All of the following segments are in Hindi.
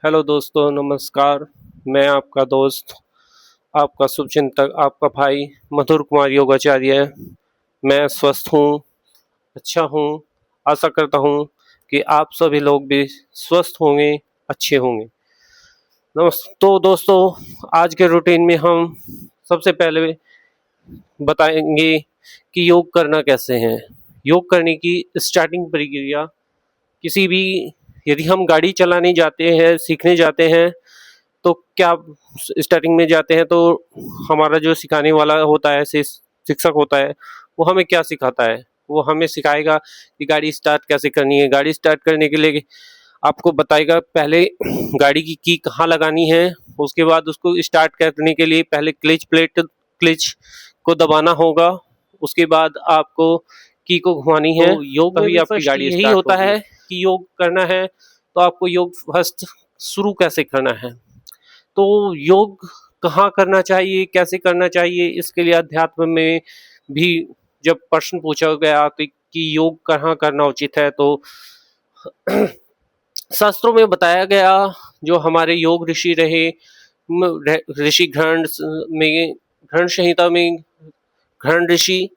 हेलो दोस्तों, नमस्कार। मैं आपका दोस्त, आपका शुभचिंतक, आपका भाई मधुर कुमार योगाचार्य। मैं स्वस्थ हूँ, अच्छा हूँ। आशा करता हूँ कि आप सभी लोग भी स्वस्थ होंगे, अच्छे होंगे। तो दोस्तों, आज के रूटीन में हम सबसे पहले बताएंगे कि योग करना कैसे है। योग करने की स्टार्टिंग प्रक्रिया किसी भी, यदि हम गाड़ी चलाने जाते हैं, सीखने जाते हैं, तो क्या स्टार्टिंग में जाते हैं तो हमारा जो सिखाने वाला होता है, शिक्षक होता है, वो हमें क्या सिखाता है? वो हमें सिखाएगा कि गाड़ी स्टार्ट कैसे करनी है। गाड़ी स्टार्ट करने के लिए आपको बताएगा पहले गाड़ी की कहाँ लगानी है। उसके बाद उसको स्टार्ट करने के लिए पहले क्लिच को दबाना होगा। उसके बाद आपको की को घुमानी है। तो योग में भी आपकी गाड़ी यही होता है कि योग करना है तो आपको योग फर्स्ट शुरू कैसे करना है। तो योग कहाँ करना चाहिए, कैसे करना चाहिए, इसके लिए अध्यात्म में भी जब प्रश्न पूछा गया कि योग कहाँ करना उचित है, तो शास्त्रों में बताया गया, जो हमारे योग ऋषि रहे, ऋषि में, घृण संहिता में घृण ऋषि,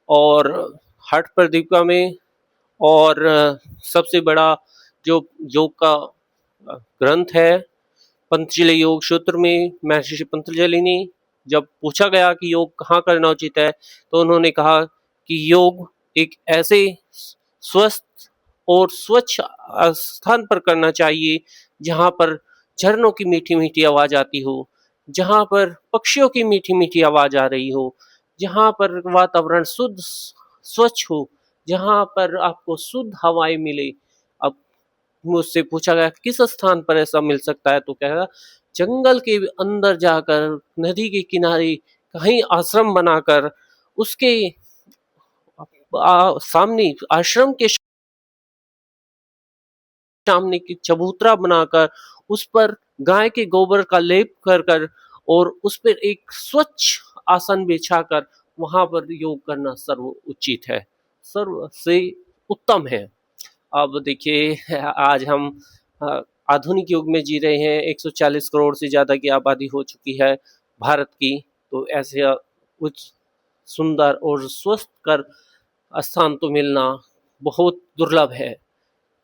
और हठ प्रदीपिका में, और सबसे बड़ा जो योग का ग्रंथ है पतंजलि योग सूत्र में, महर्षि पतंजलि ने जब पूछा गया कि योग कहाँ करना उचित है, तो उन्होंने कहा कि योग एक ऐसे स्वस्थ और स्वच्छ स्थान पर करना चाहिए जहाँ पर झरनों की मीठी मीठी आवाज आती हो, जहाँ पर पक्षियों की मीठी मीठी आवाज आ रही हो, जहाँ पर वातावरण शुद्ध स्वच्छ हो, जहाँ पर आपको शुद्ध हवाएं मिले। अब मुझसे पूछा गया किस स्थान पर ऐसा मिल सकता है, तो कहेगा जंगल के अंदर जाकर, नदी के किनारे कहीं आश्रम बनाकर, उसके सामने आश्रम के सामने की चबूतरा बनाकर, उस पर गाय के गोबर का लेप कर कर, और उस पर एक स्वच्छ आसन बिछाकर वहां पर योग करना सर्व उचित है, सर्व से उत्तम है। अब देखिए, आज हम अ, आधुनिक युग में जी रहे हैं। 140 करोड़ से ज़्यादा की आबादी हो चुकी है भारत की। तो ऐसे कुछ सुंदर और स्वस्थ कर स्थान तो मिलना बहुत दुर्लभ है।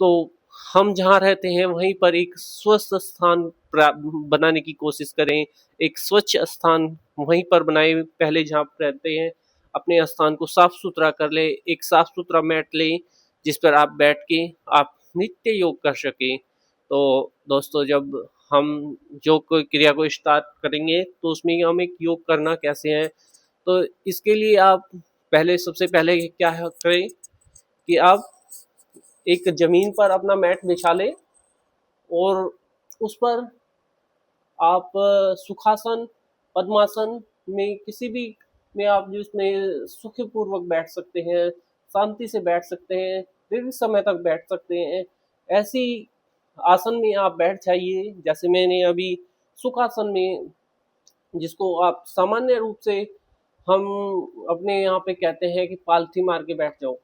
तो हम जहाँ रहते हैं वहीं पर एक स्वस्थ स्थान बनाने की कोशिश करें। एक स्वच्छ स्थान वहीं पर बनाए, पहले जहाँ पर रहते हैं अपने स्थान को साफ सुथरा कर ले, एक साफ सुथरा मैट लें जिस पर आप बैठ के आप नित्य योग कर सकें। तो दोस्तों, जब हम योग को क्रिया को स्टार्ट करेंगे तो उसमें हम एक योग करना कैसे है, तो इसके लिए आप पहले, सबसे पहले क्या करें कि आप एक जमीन पर अपना मैट बिछा लें, और उस पर आप सुखासन, पद्मासन में, किसी भी में आप जिसमें सुखपूर्वक बैठ सकते हैं, शांति से बैठ सकते हैं, दीर्घ समय तक बैठ सकते हैं, ऐसी आसन में आप बैठ जाइए। जैसे मैंने अभी सुखासन में, जिसको आप सामान्य रूप से हम अपने यहाँ पे कहते हैं कि पालथी मार के बैठ जाओ,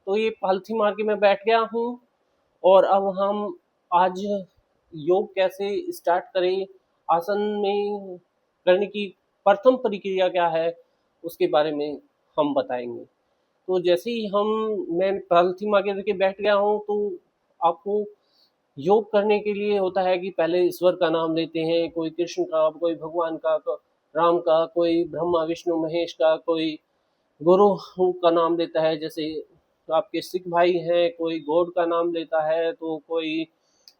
तो ये पालथी मार के मैं बैठ गया हूँ। और अब हम आज योग कैसे स्टार्ट करें, आसन में करने की प्रथम प्रक्रिया क्या है, उसके बारे में हम बताएंगे। तो जैसे ही मैं पालथी मार के बैठ गया हूँ, तो आपको योग करने के लिए होता है कि पहले ईश्वर का नाम लेते हैं, कोई कृष्ण का, कोई भगवान का, राम का, कोई ब्रह्मा विष्णु महेश का, कोई गुरु का नाम लेता है। जैसे तो आपके सिख भाई हैं, कोई गॉड का नाम लेता है, तो कोई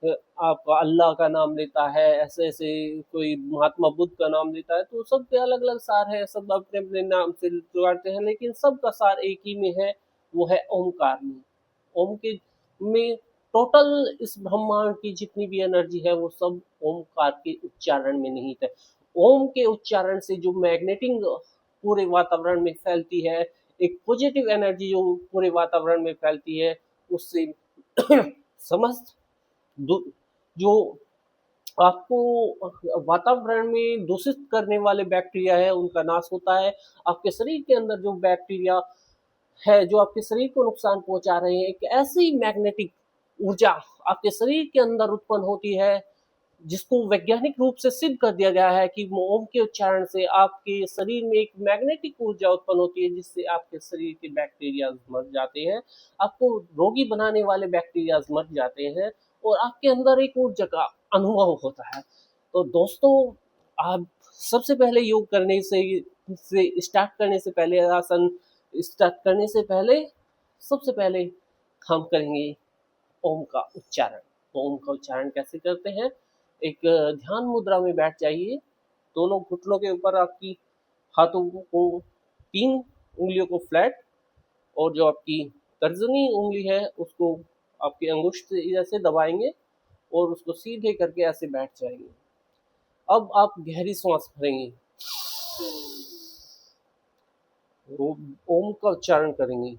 आपका अल्लाह का नाम लेता है, ऐसे ऐसे कोई महात्मा बुद्ध का नाम लेता है। तो सबके अलग अलग सार है, सब अपने अपने नाम से जुड़ाते हैं, लेकिन सबका सार एक ही में है, वो है ओमकार में। ओम के में टोटल इस ब्रह्मांड की जितनी भी एनर्जी है वो सब ओमकार के उच्चारण में निहित है। ओम के उच्चारण से जो मैग्नेटिक पूरे वातावरण में फैलती है, एक पॉजिटिव एनर्जी जो पूरे वातावरण में फैलती है, उससे समस्त जो आपको वातावरण में दूषित करने वाले बैक्टीरिया है उनका नाश होता है। आपके शरीर के अंदर जो बैक्टीरिया है जो आपके शरीर को नुकसान पहुंचा रहे हैं, एक ऐसी मैग्नेटिक ऊर्जा आपके शरीर के अंदर उत्पन्न होती है, जिसको वैज्ञानिक रूप से सिद्ध कर दिया गया है कि ओम के उच्चारण से आपके शरीर में एक मैग्नेटिक ऊर्जा उत्पन्न होती है, जिससे आपके शरीर के बैक्टीरिया मर जाते हैं, आपको रोगी बनाने वाले बैक्टीरिया मर जाते हैं और आपके अंदर एक ऊर्जा का अनुभव होता है। तो दोस्तों, आप सबसे पहले योग करने से स्टार्ट करने से पहले, आसन स्टार्ट करने से पहले सबसे पहले हम करेंगे ओम का उच्चारण। तो ओम का उच्चारण कैसे करते हैं? एक ध्यान मुद्रा में बैठ जाइए। दोनों घुटनों के ऊपर आपकी हाथों को 3 उंगलियों को फ्लैट, और जो आपकी तर्जनी उंगली है उसको आपकी अंगुष्ठ से ऐसे दबाएंगे और उसको सीधे करके ऐसे बैठ जाएंगे। अब आप गहरी सांस भरेंगे, ओम का उच्चारण करेंगे।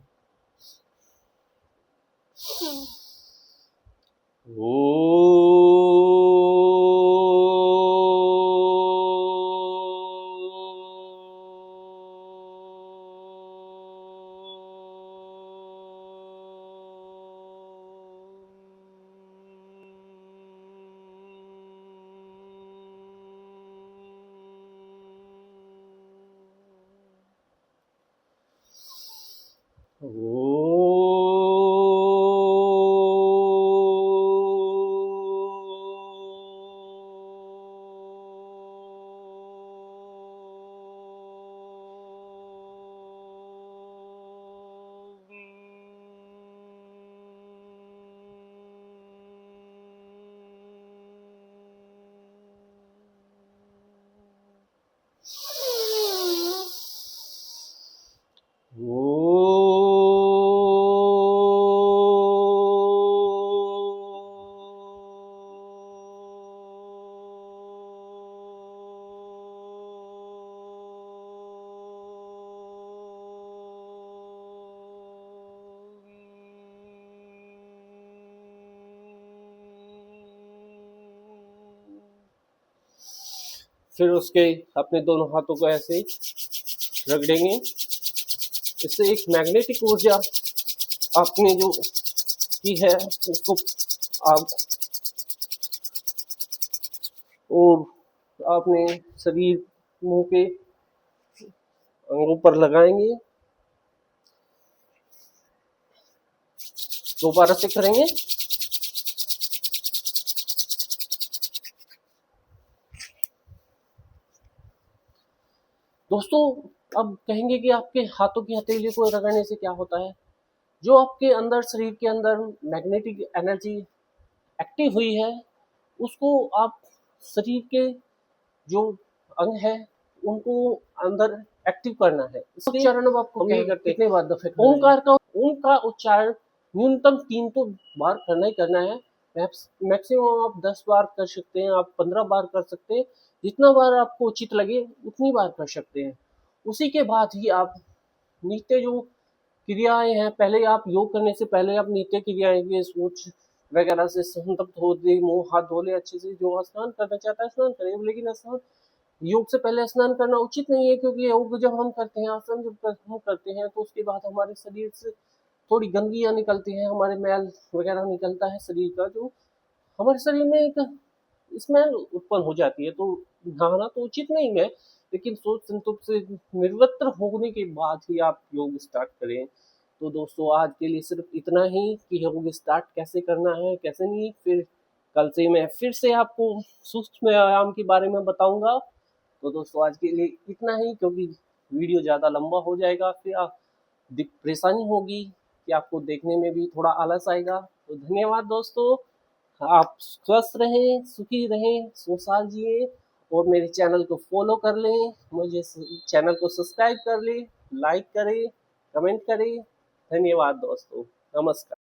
फिर उसके अपने दोनों हाथों को ऐसे रगड़ेंगे। इससे एक मैग्नेटिक ऊर्जा आपने जो की है उसको आप और अपने शरीर मुंह के अंगों पर लगाएंगे। दोबारा से करेंगे। दोस्तों, अब कहेंगे कि आपके हाथों की हथेली को रगड़ने से क्या होता है। जो आपके अंदर शरीर के अंदर मैग्नेटिक एनर्जी एक्टिव हुई है, उसको आप शरीर के जो अंग है उनको अंदर एक्टिव करना है। इसलिए उच्चारण अब आपको क्या करते हैं, कितने बार दफे ओम का उच्चारण न्यूनतम 3 तो बार करना ही करना है। मैक्सिमम आप 10 बार कर सकते हैं, आप 15 बार कर सकते हैं, जितना बार आपको उचित लगे उतनी बार कर सकते हैं। उसी के बाद ही आप नित्य जो क्रियाएं हैं, पहले आप योग करने से पहले आप नित्य क्रियाएं के सोच वगैरह से संतप्त हो दे, मुंह हाथ धो ले अच्छे से। जो स्नान करना चाहता है स्नान करे, लेकिन स्नान योग से पहले स्नान करना उचित नहीं है, क्योंकि योग जब हम करते हैं, आसन जब हम करते हैं, तो उसके बाद हमारे शरीर से थोड़ी गंदगियां निकलती हैं, हमारे मैल वगैरह निकलता है शरीर का, जो हमारे शरीर में एक स्मेल उत्पन्न हो जाती है। तो नहाना तो उचित नहीं है, लेकिन सोच संतोष से निर्वत्र होने के बाद ही आप योग स्टार्ट करें। तो दोस्तों, आज के लिए सिर्फ इतना ही कि योग स्टार्ट कैसे करना है कैसे नहीं। फिर कल से मैं फिर से आपको सूक्ष्म व्यायाम के बारे में बताऊंगा। तो दोस्तों, आज के लिए इतना ही, क्योंकि वीडियो ज़्यादा लंबा हो जाएगा, फिर परेशानी होगी कि आपको देखने में भी थोड़ा आलस आएगा। तो धन्यवाद दोस्तों, आप स्वस्थ रहें, सुखी रहें, सुशाल जिए, और मेरे चैनल को फॉलो कर लें, मुझे चैनल को सब्सक्राइब कर लें, लाइक करें, कमेंट करें। धन्यवाद दोस्तों, नमस्कार।